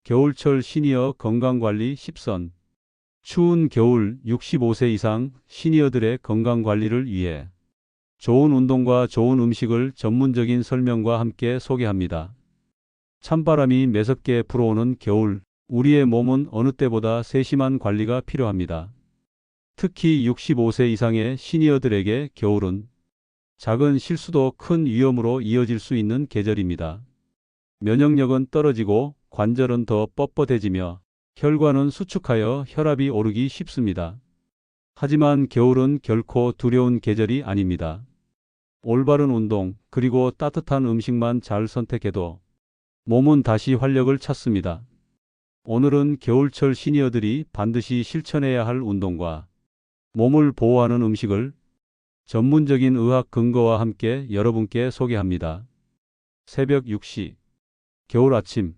겨울철 시니어 건강관리 10선. 추운 겨울 65세 이상 시니어들의 건강관리를 위해 좋은 운동과 좋은 음식을 전문적인 설명과 함께 소개합니다. 찬바람이 매섭게 불어오는 겨울, 우리의 몸은 어느 때보다 세심한 관리가 필요합니다. 특히 65세 이상의 시니어들에게 겨울은 작은 실수도 큰 위험으로 이어질 수 있는 계절입니다. 면역력은 떨어지고 관절은 더 뻣뻣해지며 혈관은 수축하여 혈압이 오르기 쉽습니다. 하지만 겨울은 결코 두려운 계절이 아닙니다. 올바른 운동, 그리고 따뜻한 음식만 잘 선택해도 몸은 다시 활력을 찾습니다. 오늘은 겨울철 시니어들이 반드시 실천해야 할 운동과 몸을 보호하는 음식을 전문적인 의학 근거와 함께 여러분께 소개합니다. 새벽 6시, 겨울 아침,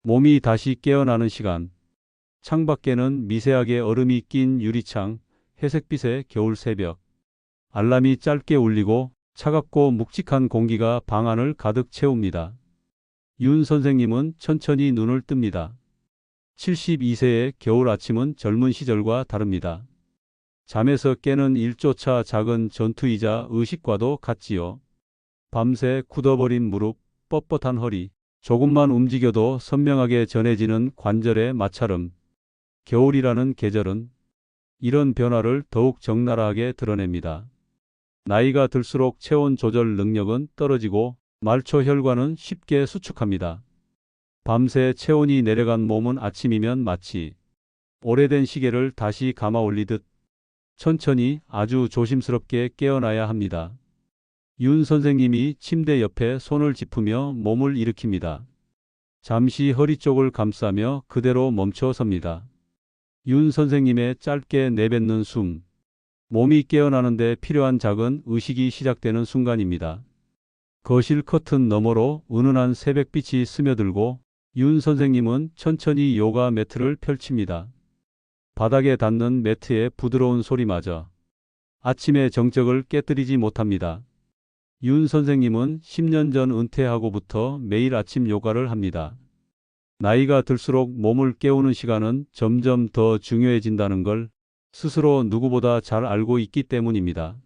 몸이 다시 깨어나는 시간. 창밖에는 미세하게 얼음이 낀 유리창, 회색빛의 겨울 새벽. 알람이 짧게 울리고 차갑고 묵직한 공기가 방 안을 가득 채웁니다. 윤 선생님은 천천히 눈을 뜹니다. 72세의 겨울 아침은 젊은 시절과 다릅니다. 잠에서 깨는 일조차 작은 전투이자 의식과도 같지요. 밤새 굳어버린 무릎, 뻣뻣한 허리, 조금만 움직여도 선명하게 전해지는 관절의 마찰음. 겨울이라는 계절은 이런 변화를 더욱 적나라하게 드러냅니다. 나이가 들수록 체온 조절 능력은 떨어지고 말초 혈관은 쉽게 수축합니다. 밤새 체온이 내려간 몸은 아침이면 마치 오래된 시계를 다시 감아 올리듯 천천히 아주 조심스럽게 깨어나야 합니다. 윤 선생님이 침대 옆에 손을 짚으며 몸을 일으킵니다. 잠시 허리 쪽을 감싸며 그대로 멈춰 섭니다. 윤 선생님의 짧게 내뱉는 숨. 몸이 깨어나는데 필요한 작은 의식이 시작되는 순간입니다. 거실 커튼 너머로 은은한 새벽빛이 스며들고 윤 선생님은 천천히 요가 매트를 펼칩니다. 바닥에 닿는 매트의 부드러운 소리마저 아침의 정적을 깨뜨리지 못합니다. 윤 선생님은 10년 전 은퇴하고부터 매일 아침 요가를 합니다. 나이가 들수록 몸을 깨우는 시간은 점점 더 중요해진다는 걸 스스로 누구보다 잘 알고 있기 때문입니다.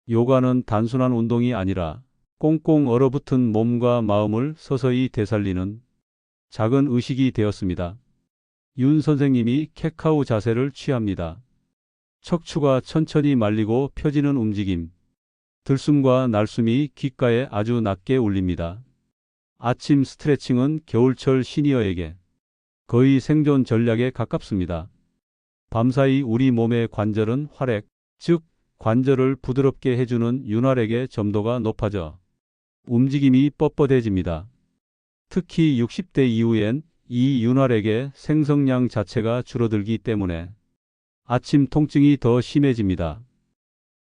요가는 단순한 운동이 아니라 꽁꽁 얼어붙은 몸과 마음을 서서히 되살리는 작은 의식이 되었습니다. 윤 선생님이 캣카우 자세를 취합니다. 척추가 천천히 말리고 펴지는 움직임. 들숨과 날숨이 귓가에 아주 낮게 울립니다. 아침 스트레칭은 겨울철 시니어에게 거의 생존 전략에 가깝습니다. 밤사이 우리 몸의 관절은 활액, 즉 관절을 부드럽게 해주는 윤활액의 점도가 높아져 움직임이 뻣뻣해집니다. 특히 60대 이후엔 이 윤활액의 생성량 자체가 줄어들기 때문에 아침 통증이 더 심해집니다.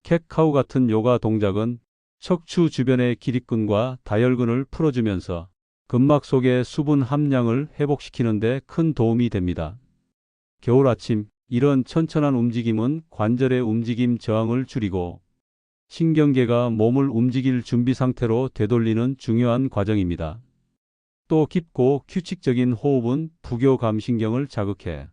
캣카우 같은 요가 동작은 척추 주변의 기립근과 다혈근을 풀어주면서 근막 속의 수분 함량을 회복시키는 데 큰 도움이 됩니다. 겨울 아침, 이런 천천한 움직임은 관절의 움직임 저항을 줄이고 신경계가 몸을 움직일 준비 상태로 되돌리는 중요한 과정입니다. 또 깊고 규칙적인 호흡은 부교감신경을 자극해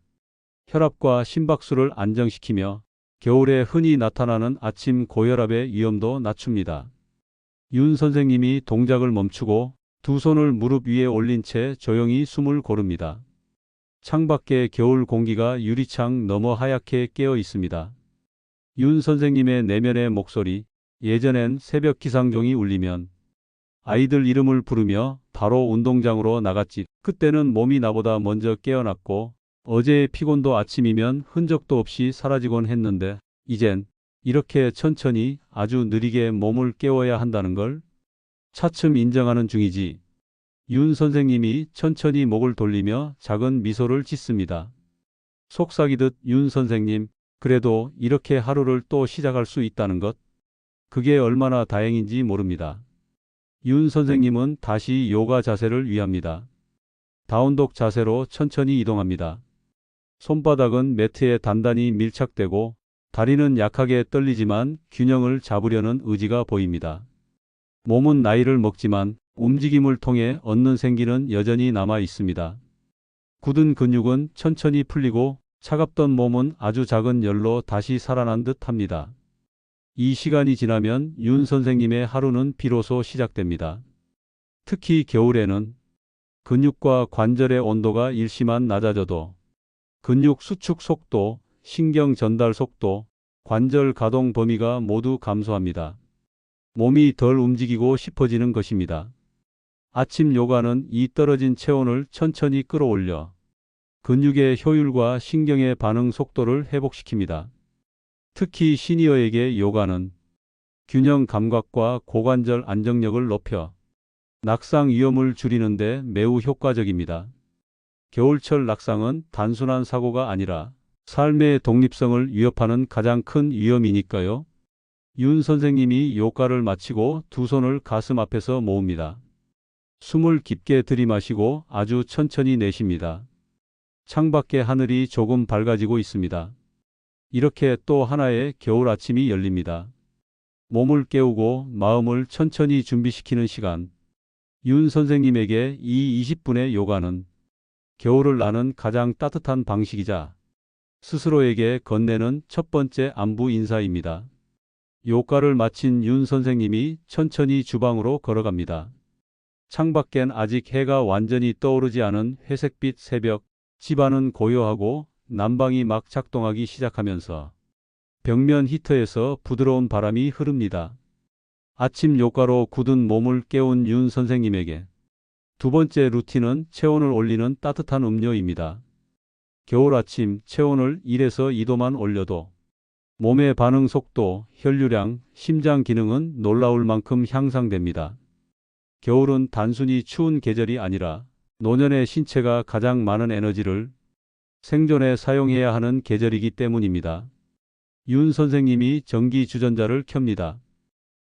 혈압과 심박수를 안정시키며 겨울에 흔히 나타나는 아침 고혈압의 위험도 낮춥니다. 윤 선생님이 동작을 멈추고 두 손을 무릎 위에 올린 채 조용히 숨을 고릅니다. 창밖의 겨울 공기가 유리창 너머 하얗게 깨어 있습니다. 윤 선생님의 내면의 목소리. 예전엔 새벽 기상종이 울리면 아이들 이름을 부르며 바로 운동장으로 나갔지. 그때는 몸이 나보다 먼저 깨어났고 어제의 피곤도 아침이면 흔적도 없이 사라지곤 했는데 이젠 이렇게 천천히 아주 느리게 몸을 깨워야 한다는 걸 차츰 인정하는 중이지. 윤 선생님이 천천히 목을 돌리며 작은 미소를 짓습니다. 속삭이듯 윤 선생님, 그래도 이렇게 하루를 또 시작할 수 있다는 것, 그게 얼마나 다행인지 모릅니다. 윤 선생님은 다시 요가 자세를 위합니다. 다운독 자세로 천천히 이동합니다. 손바닥은 매트에 단단히 밀착되고 다리는 약하게 떨리지만 균형을 잡으려는 의지가 보입니다. 몸은 나이를 먹지만 움직임을 통해 얻는 생기는 여전히 남아 있습니다. 굳은 근육은 천천히 풀리고 차갑던 몸은 아주 작은 열로 다시 살아난 듯 합니다. 이 시간이 지나면 윤 선생님의 하루는 비로소 시작됩니다. 특히 겨울에는 근육과 관절의 온도가 일시만 낮아져도 근육 수축 속도, 신경 전달 속도, 관절 가동 범위가 모두 감소합니다. 몸이 덜 움직이고 싶어지는 것입니다. 아침 요가는 이 떨어진 체온을 천천히 끌어올려 근육의 효율과 신경의 반응 속도를 회복시킵니다. 특히 시니어에게 요가는 균형 감각과 고관절 안정력을 높여 낙상 위험을 줄이는 데 매우 효과적입니다. 겨울철 낙상은 단순한 사고가 아니라 삶의 독립성을 위협하는 가장 큰 위험이니까요. 윤 선생님이 요가를 마치고 두 손을 가슴 앞에서 모읍니다. 숨을 깊게 들이마시고 아주 천천히 내쉽니다. 창밖의 하늘이 조금 밝아지고 있습니다. 이렇게 또 하나의 겨울 아침이 열립니다. 몸을 깨우고 마음을 천천히 준비시키는 시간. 윤 선생님에게 이 20분의 요가는 겨울을 나는 가장 따뜻한 방식이자 스스로에게 건네는 첫 번째 안부 인사입니다. 요가를 마친 윤 선생님이 천천히 주방으로 걸어갑니다. 창밖엔 아직 해가 완전히 떠오르지 않은 회색빛 새벽, 집안은 고요하고 난방이 막 작동하기 시작하면서 벽면 히터에서 부드러운 바람이 흐릅니다. 아침 요가로 굳은 몸을 깨운 윤 선생님에게 두 번째 루틴은 체온을 올리는 따뜻한 음료입니다. 겨울 아침 체온을 1에서 2도만 올려도 몸의 반응 속도, 혈류량, 심장 기능은 놀라울 만큼 향상됩니다. 겨울은 단순히 추운 계절이 아니라 노년의 신체가 가장 많은 에너지를 생존에 사용해야 하는 계절이기 때문입니다. 윤 선생님이 전기 주전자를 켭니다.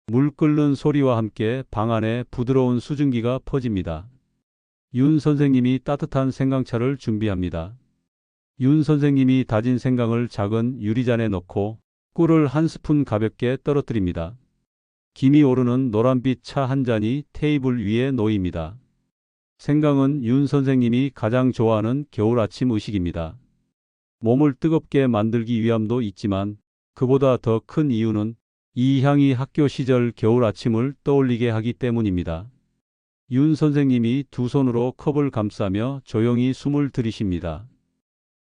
물 끓는 소리와 함께 방 안에 부드러운 수증기가 퍼집니다. 윤 선생님이 따뜻한 생강차를 준비합니다. 윤 선생님이 다진 생강을 작은 유리잔에 넣고 꿀을 한 스푼 가볍게 떨어뜨립니다. 김이 오르는 노란빛 차 한 잔이 테이블 위에 놓입니다. 생강은 윤 선생님이 가장 좋아하는 겨울 아침 의식입니다. 몸을 뜨겁게 만들기 위함도 있지만 그보다 더 큰 이유는 이 향이 학교 시절 겨울 아침을 떠올리게 하기 때문입니다. 윤 선생님이 두 손으로 컵을 감싸며 조용히 숨을 들이쉽니다.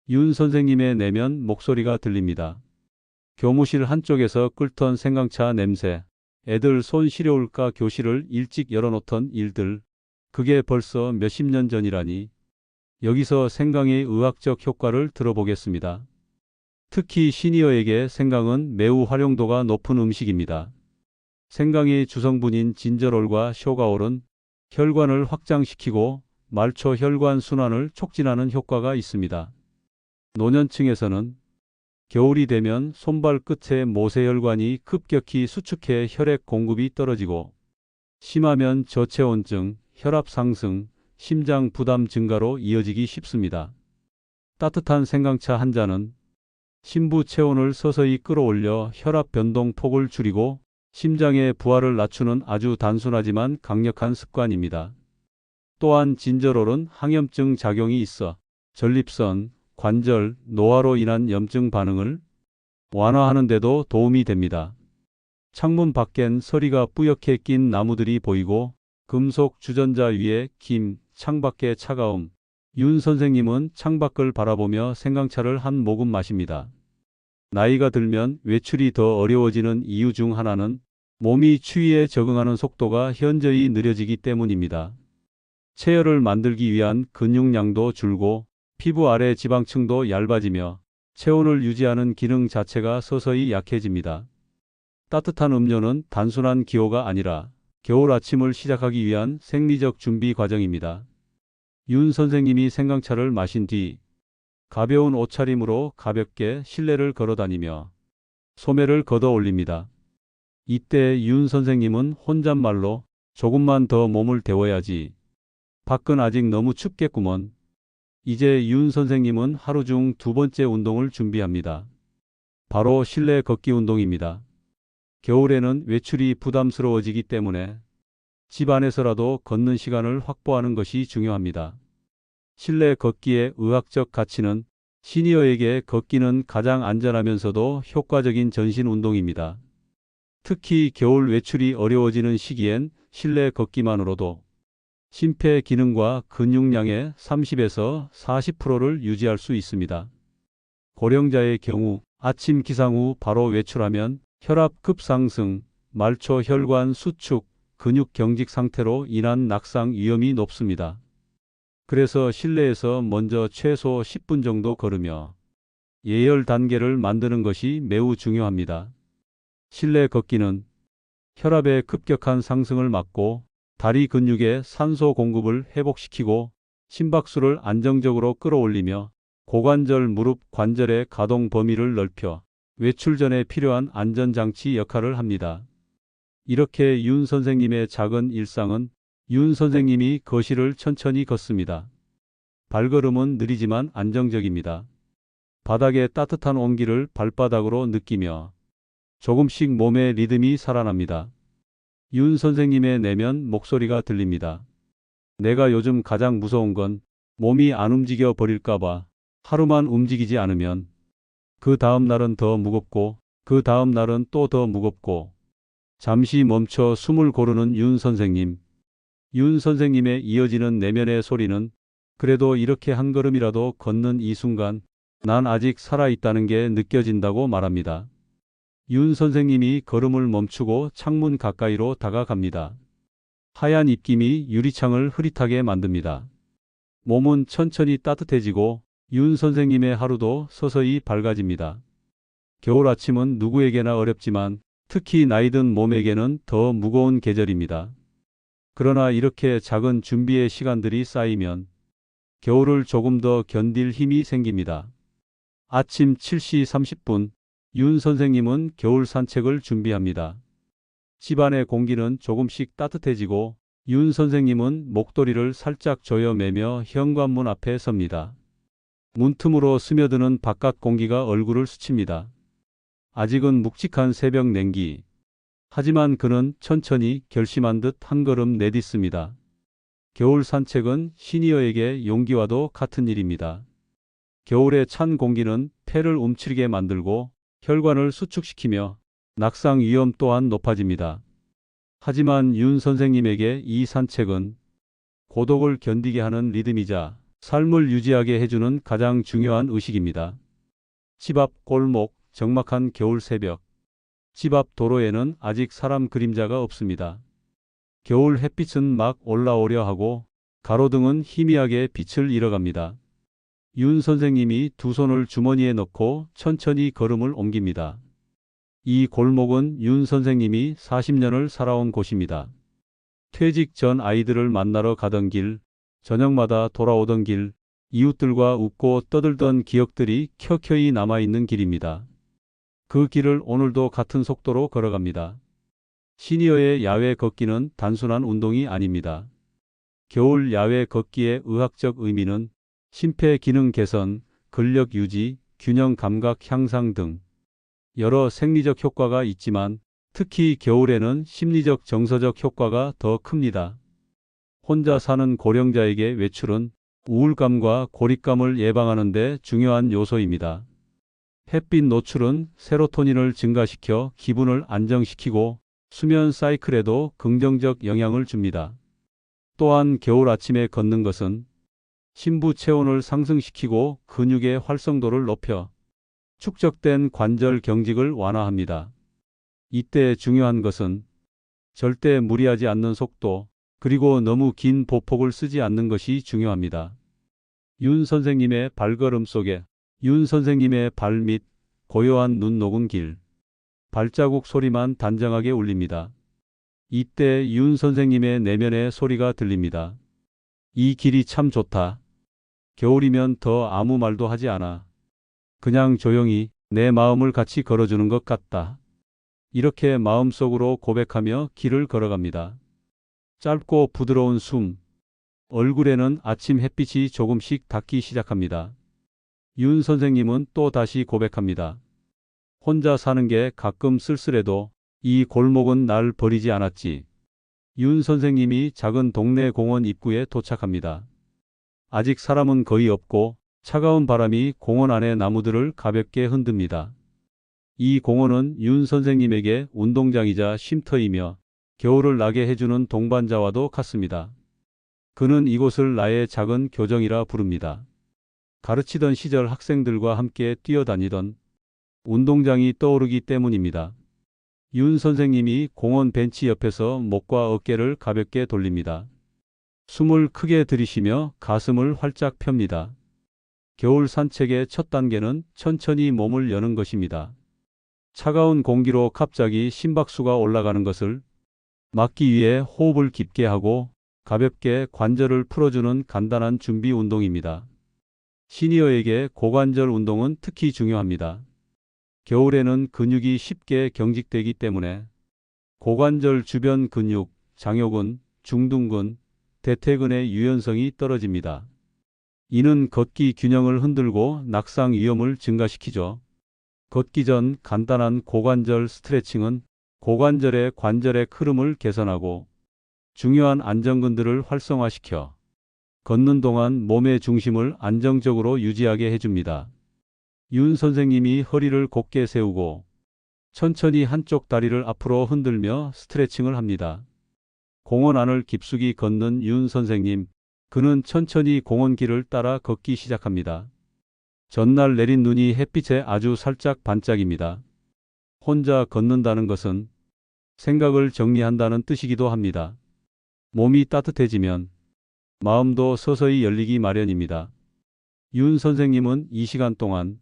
윤 선생님의 내면 목소리가 들립니다. 교무실 한쪽에서 끓던 생강차 냄새, 애들 손 시려울까 교실을 일찍 열어놓던 일들, 그게 벌써 몇십 년 전이라니. 여기서 생강의 의학적 효과를 들어보겠습니다. 특히 시니어에게 생강은 매우 활용도가 높은 음식입니다. 생강의 주성분인 진저롤과 쇼가올은 혈관을 확장시키고 말초 혈관 순환을 촉진하는 효과가 있습니다. 노년층에서는 겨울이 되면 손발 끝의 모세혈관이 급격히 수축해 혈액 공급이 떨어지고 심하면 저체온증, 혈압 상승, 심장 부담 증가로 이어지기 쉽습니다. 따뜻한 생강차 한 잔은 심부 체온을 서서히 끌어올려 혈압 변동 폭을 줄이고 심장의 부하를 낮추는 아주 단순하지만 강력한 습관입니다. 또한 진저롤은 항염증 작용이 있어 전립선, 관절, 노화로 인한 염증 반응을 완화하는 데도 도움이 됩니다. 창문 밖엔 서리가 뿌옇게 낀 나무들이 보이고 금속 주전자 위에 김, 창밖의 차가움. 윤 선생님은 창밖을 바라보며 생강차를 한 모금 마십니다. 나이가 들면 외출이 더 어려워지는 이유 중 하나는 몸이 추위에 적응하는 속도가 현저히 느려지기 때문입니다. 체열을 만들기 위한 근육량도 줄고 피부 아래 지방층도 얇아지며 체온을 유지하는 기능 자체가 서서히 약해집니다. 따뜻한 음료는 단순한 기호가 아니라 겨울 아침을 시작하기 위한 생리적 준비 과정입니다. 윤 선생님이 생강차를 마신 뒤 가벼운 옷차림으로 가볍게 실내를 걸어다니며 소매를 걷어 올립니다. 이때 윤 선생님은 혼잣말로 조금만 더 몸을 데워야지. 밖은 아직 너무 춥겠구먼. 이제 윤 선생님은 하루 중 두 번째 운동을 준비합니다. 바로 실내 걷기 운동입니다. 겨울에는 외출이 부담스러워지기 때문에 집 안에서라도 걷는 시간을 확보하는 것이 중요합니다. 실내 걷기의 의학적 가치는 시니어에게 걷기는 가장 안전하면서도 효과적인 전신 운동입니다. 특히 겨울 외출이 어려워지는 시기엔 실내 걷기만으로도 심폐 기능과 근육량의 30에서 40%를 유지할 수 있습니다. 고령자의 경우 아침 기상 후 바로 외출하면 혈압 급상승, 말초 혈관 수축, 근육 경직 상태로 인한 낙상 위험이 높습니다. 그래서 실내에서 먼저 최소 10분 정도 걸으며 예열 단계를 만드는 것이 매우 중요합니다. 실내 걷기는 혈압의 급격한 상승을 막고 다리 근육의 산소 공급을 회복시키고 심박수를 안정적으로 끌어올리며 고관절 무릎 관절의 가동 범위를 넓혀 외출 전에 필요한 안전장치 역할을 합니다. 이렇게 윤 선생님의 작은 일상은 윤 선생님이 거실을 천천히 걷습니다. 발걸음은 느리지만 안정적입니다. 바닥의 따뜻한 온기를 발바닥으로 느끼며 조금씩 몸의 리듬이 살아납니다. 윤 선생님의 내면 목소리가 들립니다. 내가 요즘 가장 무서운 건 몸이 안 움직여 버릴까봐. 하루만 움직이지 않으면 그 다음 날은 더 무겁고 그 다음 날은 또 더 무겁고. 잠시 멈춰 숨을 고르는 윤 선생님. 윤 선생님의 이어지는 내면의 소리는 그래도 이렇게 한 걸음이라도 걷는 이 순간 난 아직 살아있다는 게 느껴진다고 말합니다. 윤 선생님이 걸음을 멈추고 창문 가까이로 다가갑니다. 하얀 입김이 유리창을 흐릿하게 만듭니다. 몸은 천천히 따뜻해지고 윤 선생님의 하루도 서서히 밝아집니다. 겨울 아침은 누구에게나 어렵지만 특히 나이든 몸에게는 더 무거운 계절입니다. 그러나 이렇게 작은 준비의 시간들이 쌓이면 겨울을 조금 더 견딜 힘이 생깁니다. 아침 7시 30분 윤 선생님은 겨울 산책을 준비합니다. 집안의 공기는 조금씩 따뜻해지고 윤 선생님은 목도리를 살짝 조여매며 현관문 앞에 섭니다. 문틈으로 스며드는 바깥 공기가 얼굴을 스칩니다. 아직은 묵직한 새벽 냉기. 하지만 그는 천천히 결심한 듯 한 걸음 내딛습니다. 겨울 산책은 시니어에게 용기와도 같은 일입니다. 겨울의 찬 공기는 폐를 움츠리게 만들고 혈관을 수축시키며 낙상 위험 또한 높아집니다. 하지만 윤 선생님에게 이 산책은 고독을 견디게 하는 리듬이자 삶을 유지하게 해주는 가장 중요한 의식입니다. 집 앞 골목, 적막한 겨울 새벽. 집 앞 도로에는 아직 사람 그림자가 없습니다. 겨울 햇빛은 막 올라오려 하고 가로등은 희미하게 빛을 잃어갑니다. 윤 선생님이 두 손을 주머니에 넣고 천천히 걸음을 옮깁니다. 이 골목은 윤 선생님이 40년을 살아온 곳입니다. 퇴직 전 아이들을 만나러 가던 길, 저녁마다 돌아오던 길, 이웃들과 웃고 떠들던 기억들이 켜켜이 남아있는 길입니다. 그 길을 오늘도 같은 속도로 걸어갑니다. 시니어의 야외 걷기는 단순한 운동이 아닙니다. 겨울 야외 걷기의 의학적 의미는 심폐 기능 개선, 근력 유지, 균형 감각 향상 등 여러 생리적 효과가 있지만 특히 겨울에는 심리적 정서적 효과가 더 큽니다. 혼자 사는 고령자에게 외출은 우울감과 고립감을 예방하는 데 중요한 요소입니다. 햇빛 노출은 세로토닌을 증가시켜 기분을 안정시키고 수면 사이클에도 긍정적 영향을 줍니다. 또한 겨울 아침에 걷는 것은 심부 체온을 상승시키고 근육의 활성도를 높여 축적된 관절 경직을 완화합니다. 이때 중요한 것은 절대 무리하지 않는 속도, 그리고 너무 긴 보폭을 쓰지 않는 것이 중요합니다. 윤 선생님의 발걸음 속에 윤 선생님의 발밑, 고요한 눈 녹은 길, 발자국 소리만 단정하게 울립니다. 이때 윤 선생님의 내면의 소리가 들립니다. 이 길이 참 좋다. 겨울이면 더 아무 말도 하지 않아. 그냥 조용히 내 마음을 같이 걸어주는 것 같다. 이렇게 마음속으로 고백하며 길을 걸어갑니다. 짧고 부드러운 숨. 얼굴에는 아침 햇빛이 조금씩 닿기 시작합니다. 윤 선생님은 또 다시 고백합니다. 혼자 사는 게 가끔 쓸쓸해도 이 골목은 날 버리지 않았지. 윤 선생님이 작은 동네 공원 입구에 도착합니다. 아직 사람은 거의 없고 차가운 바람이 공원 안의 나무들을 가볍게 흔듭니다. 이 공원은 윤 선생님에게 운동장이자 쉼터이며 겨울을 나게 해주는 동반자와도 같습니다. 그는 이곳을 나의 작은 교정이라 부릅니다. 가르치던 시절 학생들과 함께 뛰어다니던 운동장이 떠오르기 때문입니다. 윤 선생님이 공원 벤치 옆에서 목과 어깨를 가볍게 돌립니다. 숨을 크게 들이쉬며 가슴을 활짝 펴니다. 겨울 산책의 첫 단계는 천천히 몸을 여는 것입니다. 차가운 공기로 갑자기 심박수가 올라가는 것을 막기 위해 호흡을 깊게 하고 가볍게 관절을 풀어주는 간단한 준비 운동입니다. 시니어에게 고관절 운동은 특히 중요합니다. 겨울에는 근육이 쉽게 경직되기 때문에 고관절 주변 근육, 장요근, 중둔근, 대퇴근의 유연성이 떨어집니다. 이는 걷기 균형을 흔들고 낙상 위험을 증가시키죠. 걷기 전 간단한 고관절 스트레칭은 고관절의 관절의 흐름을 개선하고 중요한 안정근들을 활성화시켜 걷는 동안 몸의 중심을 안정적으로 유지하게 해줍니다. 윤 선생님이 허리를 곧게 세우고 천천히 한쪽 다리를 앞으로 흔들며 스트레칭을 합니다. 공원 안을 깊숙이 걷는 윤 선생님, 그는 천천히 공원길을 따라 걷기 시작합니다. 전날 내린 눈이 햇빛에 아주 살짝 반짝입니다. 혼자 걷는다는 것은 생각을 정리한다는 뜻이기도 합니다. 몸이 따뜻해지면 마음도 서서히 열리기 마련입니다. 윤 선생님은 이 시간 동안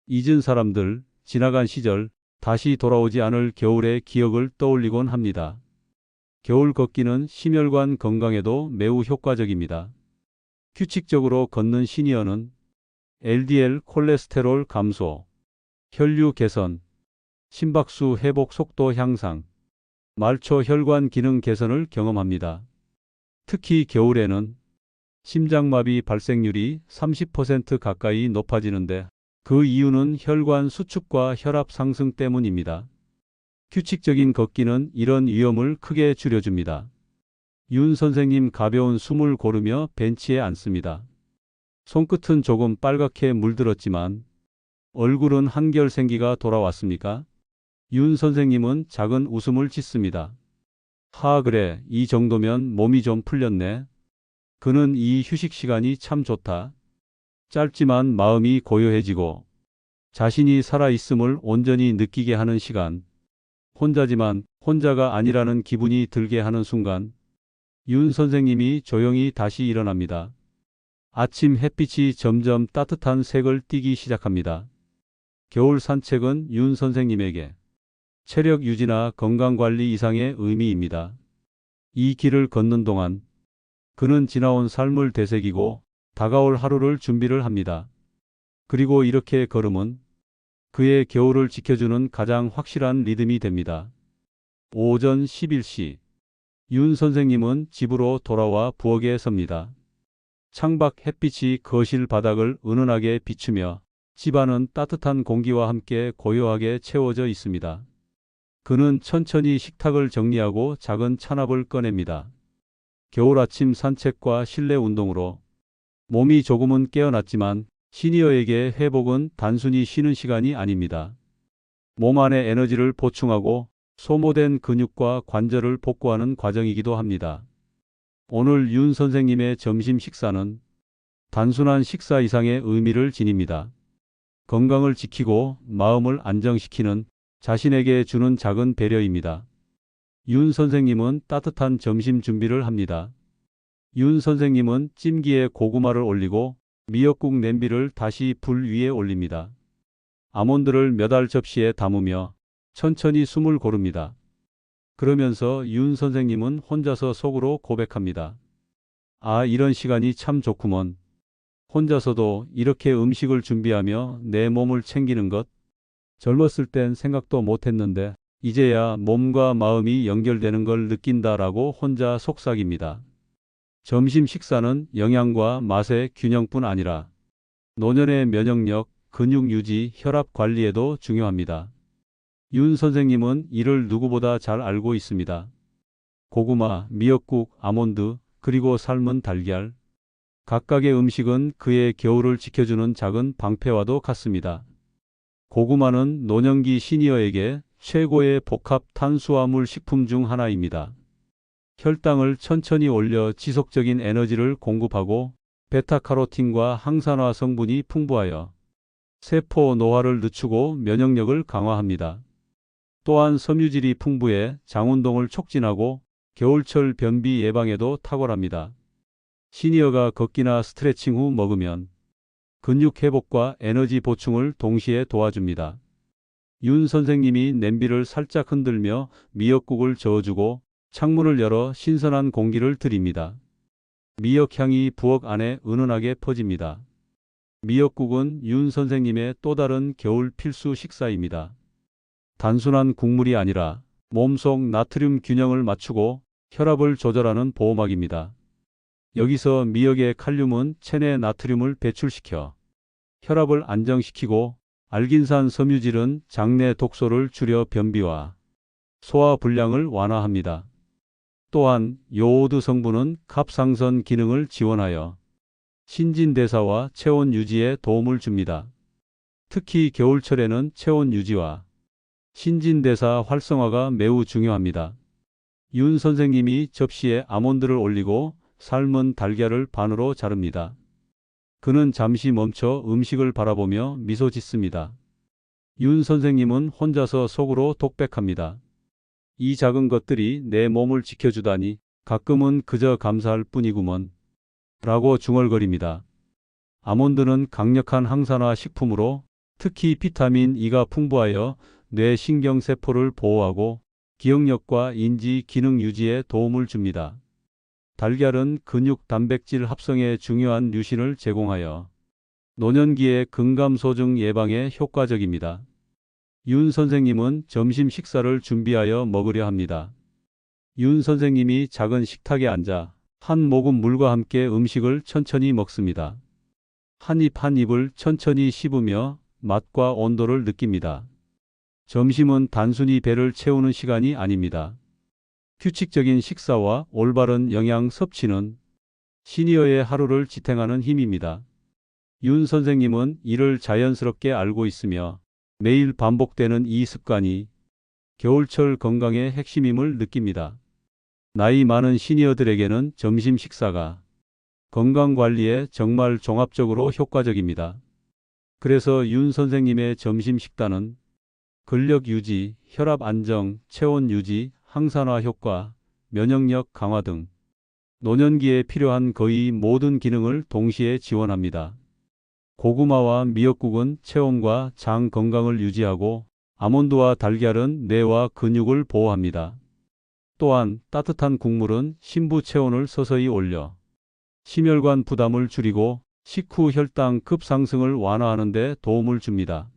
잊은 사람들, 지나간 시절, 다시 돌아오지 않을 겨울의 기억을 떠올리곤 합니다. 겨울 걷기는 심혈관 건강에도 매우 효과적입니다. 규칙적으로 걷는 시니어는 LDL 콜레스테롤 감소, 혈류 개선, 심박수 회복 속도 향상, 말초 혈관 기능 개선을 경험합니다. 특히 겨울에는 심장마비 발생률이 30% 가까이 높아지는데 그 이유는 혈관 수축과 혈압 상승 때문입니다. 규칙적인 걷기는 이런 위험을 크게 줄여줍니다. 윤 선생님 가벼운 숨을 고르며 벤치에 앉습니다. 손끝은 조금 빨갛게 물들었지만 얼굴은 한결 생기가 돌아왔습니까? 윤 선생님은 작은 웃음을 짓습니다. 그래, 이 정도면 몸이 좀 풀렸네. 그는 이 휴식 시간이 참 좋다. 짧지만 마음이 고요해지고 자신이 살아있음을 온전히 느끼게 하는 시간. 혼자지만 혼자가 아니라는 기분이 들게 하는 순간 윤 선생님이 조용히 다시 일어납니다. 아침 햇빛이 점점 따뜻한 색을 띠기 시작합니다. 겨울 산책은 윤 선생님에게 체력 유지나 건강관리 이상의 의미입니다. 이 길을 걷는 동안 그는 지나온 삶을 되새기고 다가올 하루를 준비를 합니다. 그리고 이렇게 걸음은 그의 겨울을 지켜주는 가장 확실한 리듬이 됩니다. 오전 11시 윤 선생님은 집으로 돌아와 부엌에 섭니다. 창밖 햇빛이 거실 바닥을 은은하게 비추며 집안은 따뜻한 공기와 함께 고요하게 채워져 있습니다. 그는 천천히 식탁을 정리하고 작은 찬압을 꺼냅니다. 겨울 아침 산책과 실내 운동으로 몸이 조금은 깨어났지만 시니어에게 회복은 단순히 쉬는 시간이 아닙니다. 몸 안의 에너지를 보충하고 소모된 근육과 관절을 복구하는 과정이기도 합니다. 오늘 윤 선생님의 점심 식사는 단순한 식사 이상의 의미를 지닙니다. 건강을 지키고 마음을 안정시키는 자신에게 주는 작은 배려입니다. 윤 선생님은 따뜻한 점심 준비를 합니다. 윤 선생님은 찜기에 고구마를 올리고 미역국 냄비를 다시 불 위에 올립니다. 아몬드를 몇 알 접시에 담으며 천천히 숨을 고릅니다. 그러면서 윤 선생님은 혼자서 속으로 고백합니다. 이런 시간이 참 좋구먼. 혼자서도 이렇게 음식을 준비하며 내 몸을 챙기는 것. 젊었을 땐 생각도 못했는데 이제야 몸과 마음이 연결되는 걸 느낀다라고 혼자 속삭입니다. 점심 식사는 영양과 맛의 균형뿐 아니라 노년의 면역력, 근육 유지, 혈압 관리에도 중요합니다. 윤 선생님은 이를 누구보다 잘 알고 있습니다. 고구마, 미역국, 아몬드, 그리고 삶은 달걀. 각각의 음식은 그의 겨울을 지켜주는 작은 방패와도 같습니다. 고구마는 노년기 시니어에게 최고의 복합 탄수화물 식품 중 하나입니다. 혈당을 천천히 올려 지속적인 에너지를 공급하고 베타카로틴과 항산화 성분이 풍부하여 세포 노화를 늦추고 면역력을 강화합니다. 또한 섬유질이 풍부해 장운동을 촉진하고 겨울철 변비 예방에도 탁월합니다. 시니어가 걷기나 스트레칭 후 먹으면 근육 회복과 에너지 보충을 동시에 도와줍니다. 윤 선생님이 냄비를 살짝 흔들며 미역국을 저어주고 창문을 열어 신선한 공기를 들입니다. 미역 향이 부엌 안에 은은하게 퍼집니다. 미역국은 윤 선생님의 또 다른 겨울 필수 식사입니다. 단순한 국물이 아니라 몸속 나트륨 균형을 맞추고 혈압을 조절하는 보호막입니다. 여기서 미역의 칼륨은 체내 나트륨을 배출시켜 혈압을 안정시키고 알긴산 섬유질은 장내 독소를 줄여 변비와 소화 불량을 완화합니다. 또한 요오드 성분은 갑상선 기능을 지원하여 신진대사와 체온 유지에 도움을 줍니다. 특히 겨울철에는 체온 유지와 신진대사 활성화가 매우 중요합니다. 윤 선생님이 접시에 아몬드를 올리고 삶은 달걀을 반으로 자릅니다. 그는 잠시 멈춰 음식을 바라보며 미소 짓습니다. 윤 선생님은 혼자서 속으로 독백합니다. 이 작은 것들이 내 몸을 지켜주다니 가끔은 그저 감사할 뿐이구먼. 라고 중얼거립니다. 아몬드는 강력한 항산화 식품으로 특히 비타민 E가 풍부하여 뇌 신경세포를 보호하고 기억력과 인지 기능 유지에 도움을 줍니다. 달걀은 근육 단백질 합성에 중요한 류신을 제공하여 노년기의 근감소증 예방에 효과적입니다. 윤 선생님은 점심 식사를 준비하여 먹으려 합니다. 윤 선생님이 작은 식탁에 앉아 한 모금 물과 함께 음식을 천천히 먹습니다. 한 입 한 입을 천천히 씹으며 맛과 온도를 느낍니다. 점심은 단순히 배를 채우는 시간이 아닙니다. 규칙적인 식사와 올바른 영양 섭취는 시니어의 하루를 지탱하는 힘입니다. 윤 선생님은 이를 자연스럽게 알고 있으며 매일 반복되는 이 습관이 겨울철 건강의 핵심임을 느낍니다. 나이 많은 시니어들에게는 점심 식사가 건강관리에 정말 종합적으로 효과적입니다. 그래서 윤 선생님의 점심 식단은 근력 유지, 혈압 안정, 체온 유지, 항산화 효과, 면역력 강화 등 노년기에 필요한 거의 모든 기능을 동시에 지원합니다. 고구마와 미역국은 체온과 장 건강을 유지하고 아몬드와 달걀은 뇌와 근육을 보호합니다. 또한 따뜻한 국물은 신부 체온을 서서히 올려 심혈관 부담을 줄이고 식후 혈당 급상승을 완화하는 데 도움을 줍니다.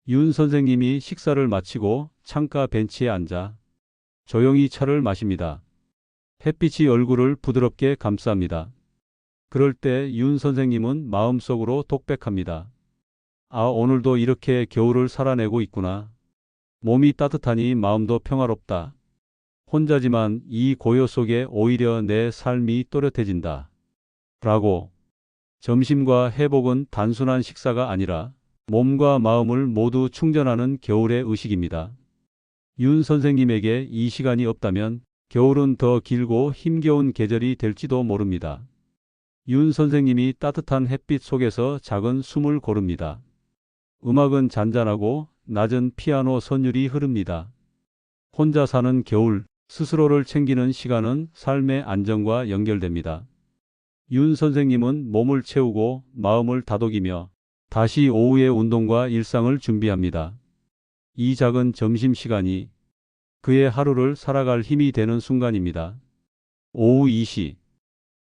윤 선생님이 식사를 마치고 창가 벤치에 앉아 조용히 차를 마십니다. 햇빛이 얼굴을 부드럽게 감쌉니다. 그럴 때 윤 선생님은 마음속으로 독백합니다. 아, 오늘도 이렇게 겨울을 살아내고 있구나. 몸이 따뜻하니 마음도 평화롭다. 혼자지만 이 고요 속에 오히려 내 삶이 또렷해진다. 라고. 점심과 회복은 단순한 식사가 아니라 몸과 마음을 모두 충전하는 겨울의 의식입니다. 윤 선생님에게 이 시간이 없다면 겨울은 더 길고 힘겨운 계절이 될지도 모릅니다. 윤 선생님이 따뜻한 햇빛 속에서 작은 숨을 고릅니다. 음악은 잔잔하고 낮은 피아노 선율이 흐릅니다. 혼자 사는 겨울, 스스로를 챙기는 시간은 삶의 안정과 연결됩니다. 윤 선생님은 몸을 채우고 마음을 다독이며 다시 오후의 운동과 일상을 준비합니다. 이 작은 점심시간이 그의 하루를 살아갈 힘이 되는 순간입니다. 오후 2시.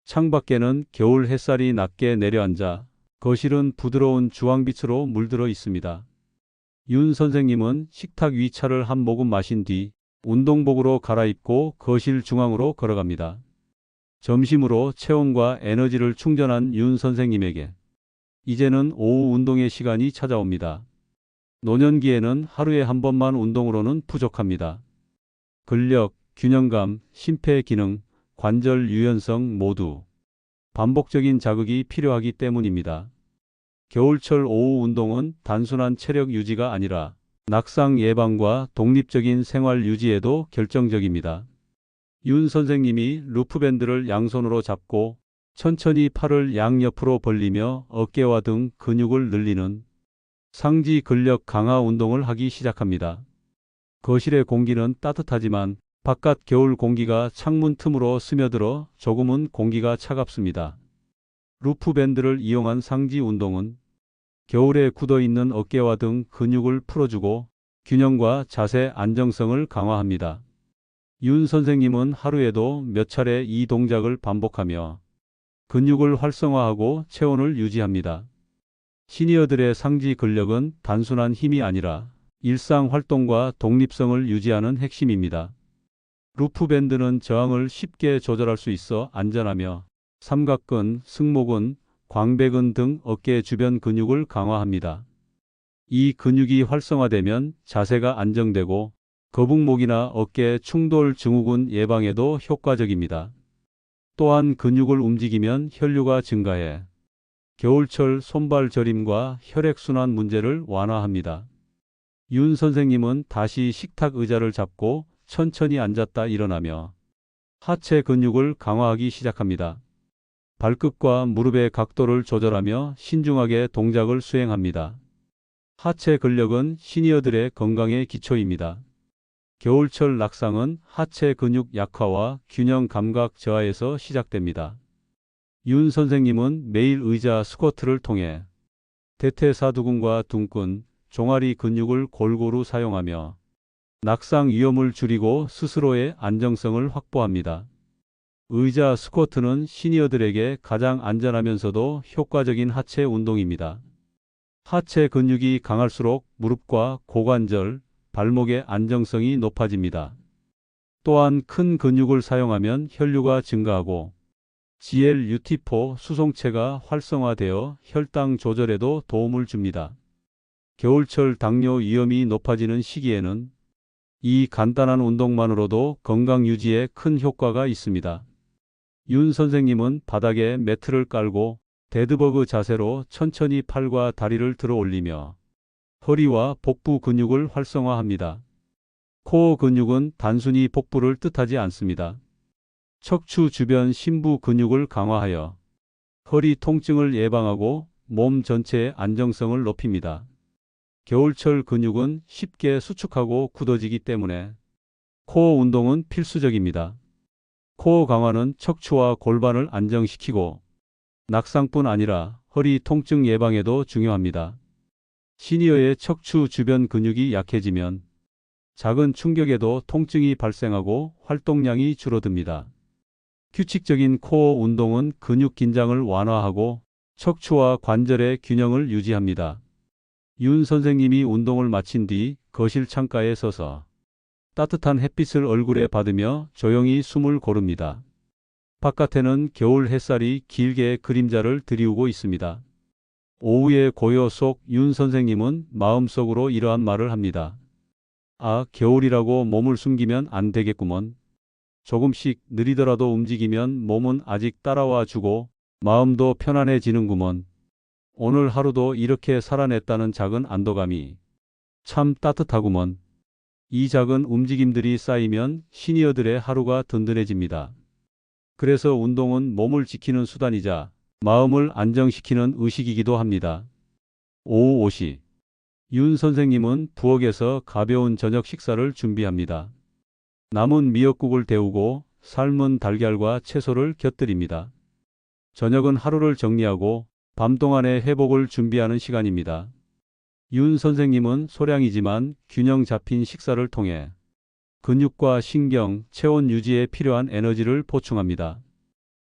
창밖에는 겨울 햇살이 낮게 내려앉아 거실은 부드러운 주황빛으로 물들어 있습니다. 윤 선생님은 식탁 위 차를 한 모금 마신 뒤 운동복으로 갈아입고 거실 중앙으로 걸어갑니다. 점심으로 체온과 에너지를 충전한 윤 선생님에게 이제는 오후 운동의 시간이 찾아옵니다. 노년기에는 하루에 한 번만 운동으로는 부족합니다. 근력, 균형감, 심폐 기능, 관절 유연성 모두 반복적인 자극이 필요하기 때문입니다. 겨울철 오후 운동은 단순한 체력 유지가 아니라 낙상 예방과 독립적인 생활 유지에도 결정적입니다. 윤 선생님이 루프밴드를 양손으로 잡고 천천히 팔을 양옆으로 벌리며 어깨와 등 근육을 늘리는 상지 근력 강화 운동을 하기 시작합니다. 거실의 공기는 따뜻하지만 바깥 겨울 공기가 창문 틈으로 스며들어 조금은 공기가 차갑습니다. 루프밴드를 이용한 상지 운동은 겨울에 굳어있는 어깨와 등 근육을 풀어주고 균형과 자세 안정성을 강화합니다. 윤 선생님은 하루에도 몇 차례 이 동작을 반복하며 근육을 활성화하고 체온을 유지합니다. 시니어들의 상지 근력은 단순한 힘이 아니라 일상 활동과 독립성을 유지하는 핵심입니다. 루프밴드는 저항을 쉽게 조절할 수 있어 안전하며 삼각근, 승모근, 광배근 등 어깨 주변 근육을 강화합니다. 이 근육이 활성화되면 자세가 안정되고 거북목이나 어깨 충돌 증후군 예방에도 효과적입니다. 또한 근육을 움직이면 혈류가 증가해 겨울철 손발 저림과 혈액순환 문제를 완화합니다. 윤 선생님은 다시 식탁 의자를 잡고 천천히 앉았다 일어나며 하체 근육을 강화하기 시작합니다. 발끝과 무릎의 각도를 조절하며 신중하게 동작을 수행합니다. 하체 근력은 시니어들의 건강의 기초입니다. 겨울철 낙상은 하체 근육 약화와 균형 감각 저하에서 시작됩니다. 윤 선생님은 매일 의자 스쿼트를 통해 대퇴사두근과 둔근, 종아리 근육을 골고루 사용하며 낙상 위험을 줄이고 스스로의 안정성을 확보합니다. 의자 스쿼트는 시니어들에게 가장 안전하면서도 효과적인 하체 운동입니다. 하체 근육이 강할수록 무릎과 고관절, 발목의 안정성이 높아집니다. 또한 큰 근육을 사용하면 혈류가 증가하고 GLUT4 수송체가 활성화되어 혈당 조절에도 도움을 줍니다. 겨울철 당뇨 위험이 높아지는 시기에는 이 간단한 운동만으로도 건강 유지에 큰 효과가 있습니다. 윤 선생님은 바닥에 매트를 깔고 데드버그 자세로 천천히 팔과 다리를 들어 올리며 허리와 복부 근육을 활성화합니다. 코어 근육은 단순히 복부를 뜻하지 않습니다. 척추 주변 심부 근육을 강화하여 허리 통증을 예방하고 몸 전체의 안정성을 높입니다. 겨울철 근육은 쉽게 수축하고 굳어지기 때문에 코어 운동은 필수적입니다. 코어 강화는 척추와 골반을 안정시키고 낙상뿐 아니라 허리 통증 예방에도 중요합니다. 시니어의 척추 주변 근육이 약해지면 작은 충격에도 통증이 발생하고 활동량이 줄어듭니다. 규칙적인 코어 운동은 근육 긴장을 완화하고 척추와 관절의 균형을 유지합니다. 윤 선생님이 운동을 마친 뒤 거실 창가에 서서 따뜻한 햇빛을 얼굴에 받으며 조용히 숨을 고릅니다. 바깥에는 겨울 햇살이 길게 그림자를 드리우고 있습니다. 오후의 고요 속 윤 선생님은 마음속으로 이러한 말을 합니다. 아, 겨울이라고 몸을 숨기면 안 되겠구먼. 조금씩 느리더라도 움직이면 몸은 아직 따라와 주고 마음도 편안해지는구먼. 오늘 하루도 이렇게 살아냈다는 작은 안도감이 참 따뜻하구먼. 이 작은 움직임들이 쌓이면 시니어들의 하루가 든든해집니다. 그래서 운동은 몸을 지키는 수단이자 마음을 안정시키는 의식이기도 합니다. 오후 5시. 윤 선생님은 부엌에서 가벼운 저녁 식사를 준비합니다. 남은 미역국을 데우고 삶은 달걀과 채소를 곁들입니다. 저녁은 하루를 정리하고 밤 동안의 회복을 준비하는 시간입니다. 윤 선생님은 소량이지만 균형 잡힌 식사를 통해 근육과 신경, 체온 유지에 필요한 에너지를 보충합니다.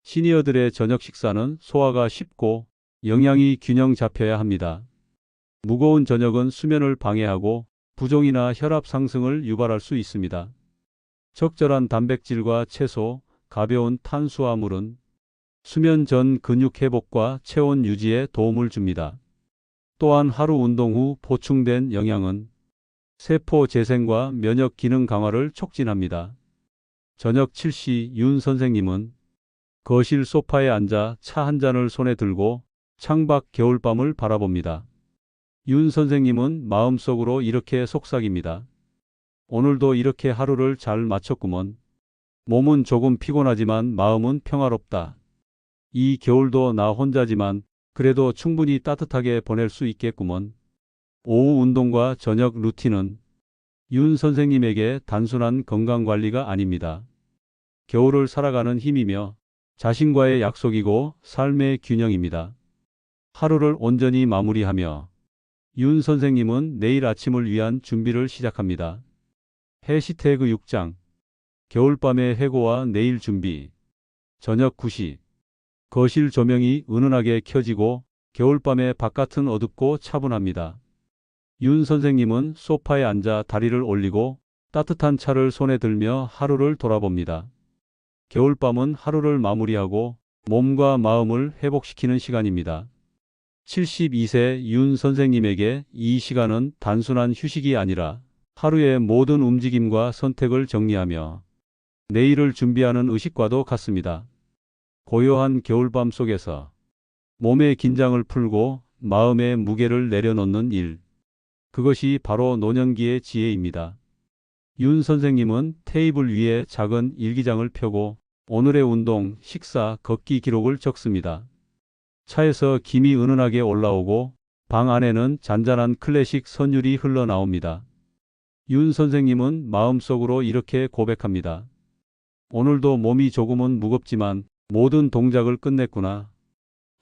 시니어들의 저녁 식사는 소화가 쉽고 영양이 균형 잡혀야 합니다. 무거운 저녁은 수면을 방해하고 부종이나 혈압 상승을 유발할 수 있습니다. 적절한 단백질과 채소, 가벼운 탄수화물은 수면 전 근육 회복과 체온 유지에 도움을 줍니다. 또한 하루 운동 후 보충된 영양은 세포 재생과 면역 기능 강화를 촉진합니다. 저녁 7시 윤 선생님은 거실 소파에 앉아 차 한 잔을 손에 들고 창밖 겨울밤을 바라봅니다. 윤 선생님은 마음속으로 이렇게 속삭입니다. 오늘도 이렇게 하루를 잘 마쳤구먼. 몸은 조금 피곤하지만 마음은 평화롭다. 이 겨울도 나 혼자지만 그래도 충분히 따뜻하게 보낼 수 있겠구먼. 오후 운동과 저녁 루틴은 윤 선생님에게 단순한 건강관리가 아닙니다. 겨울을 살아가는 힘이며 자신과의 약속이고 삶의 균형입니다. 하루를 온전히 마무리하며 윤 선생님은 내일 아침을 위한 준비를 시작합니다. 해시태그 6장 겨울밤의 해고와 내일 준비. 저녁 9시 거실 조명이 은은하게 켜지고 겨울밤의 바깥은 어둡고 차분합니다. 윤 선생님은 소파에 앉아 다리를 올리고 따뜻한 차를 손에 들며 하루를 돌아봅니다. 겨울밤은 하루를 마무리하고 몸과 마음을 회복시키는 시간입니다. 72세 윤 선생님에게 이 시간은 단순한 휴식이 아니라 하루의 모든 움직임과 선택을 정리하며 내일을 준비하는 의식과도 같습니다. 고요한 겨울밤 속에서 몸의 긴장을 풀고 마음의 무게를 내려놓는 일. 그것이 바로 노년기의 지혜입니다. 윤 선생님은 테이블 위에 작은 일기장을 펴고 오늘의 운동, 식사, 걷기 기록을 적습니다. 차에서 김이 은은하게 올라오고 방 안에는 잔잔한 클래식 선율이 흘러나옵니다. 윤 선생님은 마음속으로 이렇게 고백합니다. 오늘도 몸이 조금은 무겁지만 모든 동작을 끝냈구나.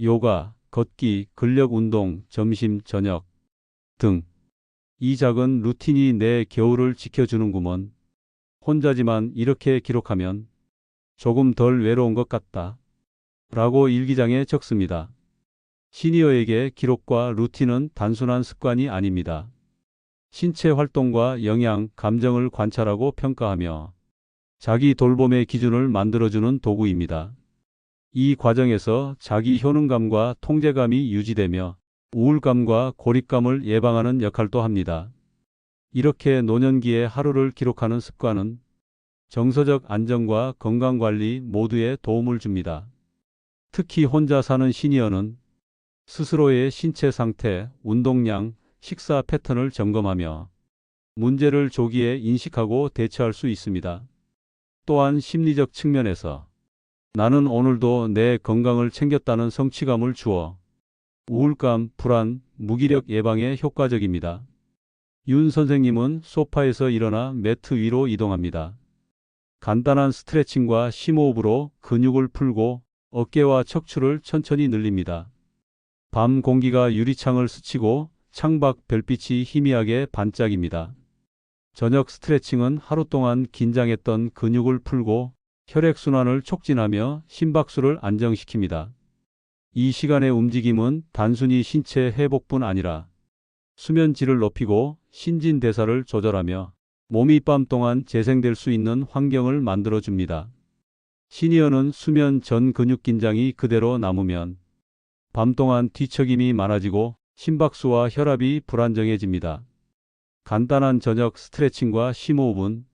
요가, 걷기, 근력 운동, 점심, 저녁 등. 이 작은 루틴이 내 겨울을 지켜주는구먼. 혼자지만 이렇게 기록하면 조금 덜 외로운 것 같다. 라고 일기장에 적습니다. 시니어에게 기록과 루틴은 단순한 습관이 아닙니다. 신체 활동과 영양, 감정을 관찰하고 평가하며 자기 돌봄의 기준을 만들어주는 도구입니다. 이 과정에서 자기 효능감과 통제감이 유지되며 우울감과 고립감을 예방하는 역할도 합니다. 이렇게 노년기의 하루를 기록하는 습관은 정서적 안정과 건강관리 모두에 도움을 줍니다. 특히 혼자 사는 시니어는 스스로의 신체 상태, 운동량, 식사 패턴을 점검하며 문제를 조기에 인식하고 대처할 수 있습니다. 또한 심리적 측면에서 나는 오늘도 내 건강을 챙겼다는 성취감을 주어 우울감, 불안, 무기력 예방에 효과적입니다. 윤 선생님은 소파에서 일어나 매트 위로 이동합니다. 간단한 스트레칭과 심호흡으로 근육을 풀고 어깨와 척추를 천천히 늘립니다. 밤 공기가 유리창을 스치고 창밖 별빛이 희미하게 반짝입니다. 저녁 스트레칭은 하루 동안 긴장했던 근육을 풀고 혈액순환을 촉진하며 심박수를 안정시킵니다. 이 시간의 움직임은 단순히 신체 회복뿐 아니라 수면 질을 높이고 신진대사를 조절하며 몸이 밤 동안 재생될 수 있는 환경을 만들어줍니다. 시니어는 수면 전 근육 긴장이 그대로 남으면 밤 동안 뒤척임이 많아지고 심박수와 혈압이 불안정해집니다. 간단한 저녁 스트레칭과 심호흡은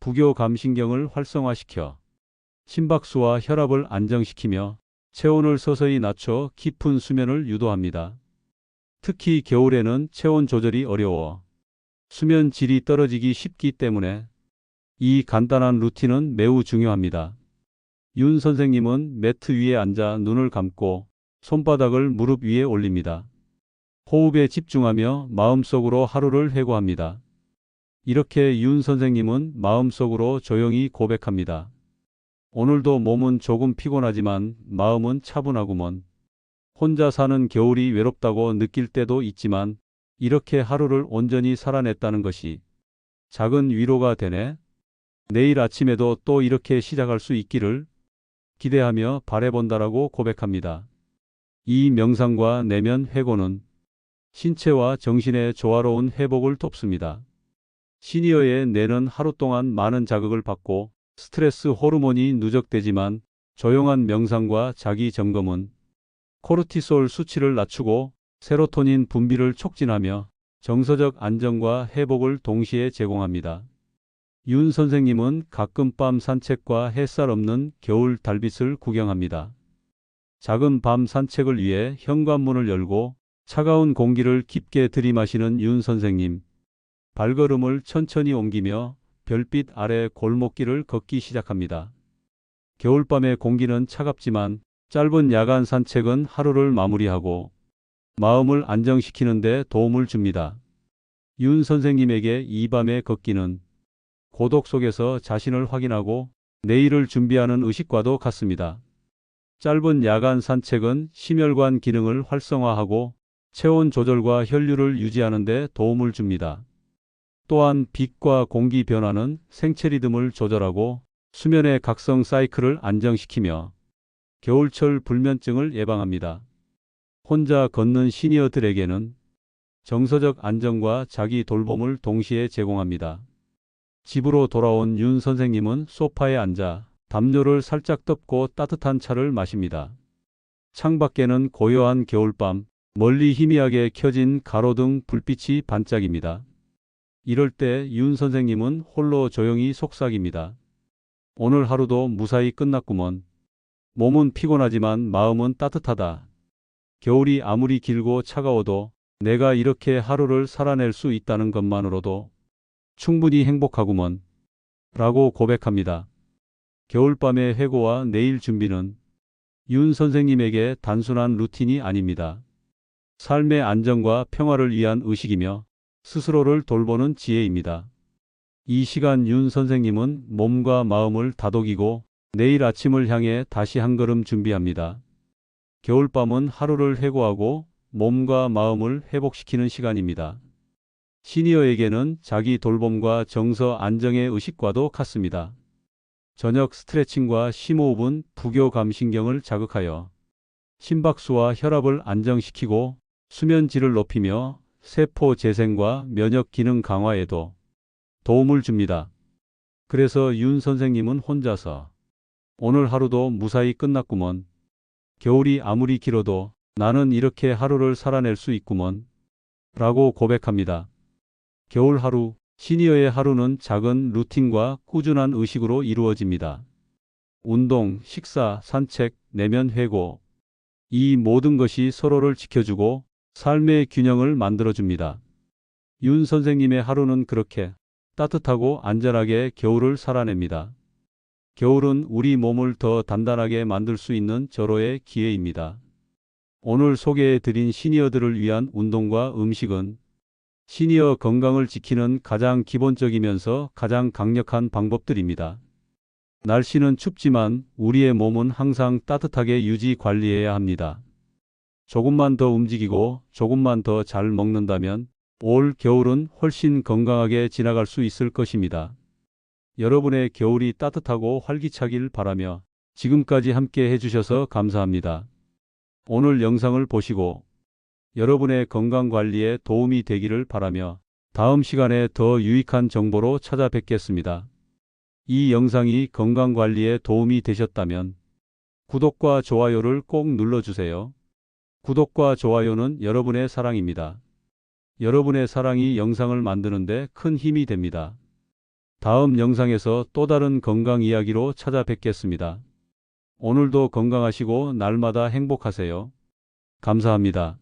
부교감신경을 활성화시켜 심박수와 혈압을 안정시키며 체온을 서서히 낮춰 깊은 수면을 유도합니다. 특히 겨울에는 체온 조절이 어려워 수면 질이 떨어지기 쉽기 때문에 이 간단한 루틴은 매우 중요합니다. 윤 선생님은 매트 위에 앉아 눈을 감고 손바닥을 무릎 위에 올립니다. 호흡에 집중하며 마음속으로 하루를 회고합니다. 이렇게 윤 선생님은 마음속으로 조용히 고백합니다. 오늘도 몸은 조금 피곤하지만 마음은 차분하구먼. 혼자 사는 겨울이 외롭다고 느낄 때도 있지만 이렇게 하루를 온전히 살아냈다는 것이 작은 위로가 되네. 내일 아침에도 또 이렇게 시작할 수 있기를 기대하며 바라본다라고 고백합니다. 이 명상과 내면 회고는 신체와 정신의 조화로운 회복을 돕습니다. 시니어의 뇌는 하루 동안 많은 자극을 받고 스트레스 호르몬이 누적되지만 조용한 명상과 자기 점검은 코르티솔 수치를 낮추고 세로토닌 분비를 촉진하며 정서적 안정과 회복을 동시에 제공합니다. 윤 선생님은 가끔 밤 산책과 햇살 없는 겨울 달빛을 구경합니다. 작은 밤 산책을 위해 현관문을 열고 차가운 공기를 깊게 들이마시는 윤 선생님. 발걸음을 천천히 옮기며 별빛 아래 골목길을 걷기 시작합니다. 겨울밤의 공기는 차갑지만 짧은 야간 산책은 하루를 마무리하고 마음을 안정시키는 데 도움을 줍니다. 윤 선생님에게 이 밤의 걷기는 고독 속에서 자신을 확인하고 내일을 준비하는 의식과도 같습니다. 짧은 야간 산책은 심혈관 기능을 활성화하고 체온 조절과 혈류를 유지하는 데 도움을 줍니다. 또한 빛과 공기 변화는 생체 리듬을 조절하고 수면의 각성 사이클을 안정시키며 겨울철 불면증을 예방합니다. 혼자 걷는 시니어들에게는 정서적 안정과 자기 돌봄을 동시에 제공합니다. 집으로 돌아온 윤 선생님은 소파에 앉아 담요를 살짝 덮고 따뜻한 차를 마십니다. 창밖에는 고요한 겨울밤, 멀리 희미하게 켜진 가로등 불빛이 반짝입니다. 이럴 때 윤 선생님은 홀로 조용히 속삭입니다. 오늘 하루도 무사히 끝났구먼. 몸은 피곤하지만 마음은 따뜻하다. 겨울이 아무리 길고 차가워도 내가 이렇게 하루를 살아낼 수 있다는 것만으로도 충분히 행복하구먼. 라고 고백합니다. 겨울밤의 회고와 내일 준비는 윤 선생님에게 단순한 루틴이 아닙니다. 삶의 안정과 평화를 위한 의식이며 스스로를 돌보는 지혜입니다. 이 시간 윤 선생님은 몸과 마음을 다독이고 내일 아침을 향해 다시 한 걸음 준비합니다. 겨울밤은 하루를 회고하고 몸과 마음을 회복시키는 시간입니다. 시니어에게는 자기 돌봄과 정서 안정의 의식과도 같습니다. 저녁 스트레칭과 심호흡은 부교감신경을 자극하여 심박수와 혈압을 안정시키고 수면 질을 높이며 세포 재생과 면역 기능 강화에도 도움을 줍니다. 그래서 윤 선생님은 혼자서 오늘 하루도 무사히 끝났구먼. 겨울이 아무리 길어도 나는 이렇게 하루를 살아낼 수 있구먼. 라고 고백합니다. 겨울 하루, 시니어의 하루는 작은 루틴과 꾸준한 의식으로 이루어집니다. 운동, 식사, 산책, 내면 회고. 이 모든 것이 서로를 지켜주고 삶의 균형을 만들어줍니다. 윤 선생님의 하루는 그렇게 따뜻하고 안전하게 겨울을 살아냅니다. 겨울은 우리 몸을 더 단단하게 만들 수 있는 절호의 기회입니다. 오늘 소개해드린 시니어들을 위한 운동과 음식은 시니어 건강을 지키는 가장 기본적이면서 가장 강력한 방법들입니다. 날씨는 춥지만 우리의 몸은 항상 따뜻하게 유지 관리해야 합니다. 조금만 더 움직이고 조금만 더 잘 먹는다면 올 겨울은 훨씬 건강하게 지나갈 수 있을 것입니다. 여러분의 겨울이 따뜻하고 활기차길 바라며 지금까지 함께 해주셔서 감사합니다. 오늘 영상을 보시고 여러분의 건강관리에 도움이 되기를 바라며 다음 시간에 더 유익한 정보로 찾아뵙겠습니다. 이 영상이 건강관리에 도움이 되셨다면 구독과 좋아요를 꼭 눌러주세요. 구독과 좋아요는 여러분의 사랑입니다. 여러분의 사랑이 영상을 만드는데 큰 힘이 됩니다. 다음 영상에서 또 다른 건강 이야기로 찾아뵙겠습니다. 오늘도 건강하시고 날마다 행복하세요. 감사합니다.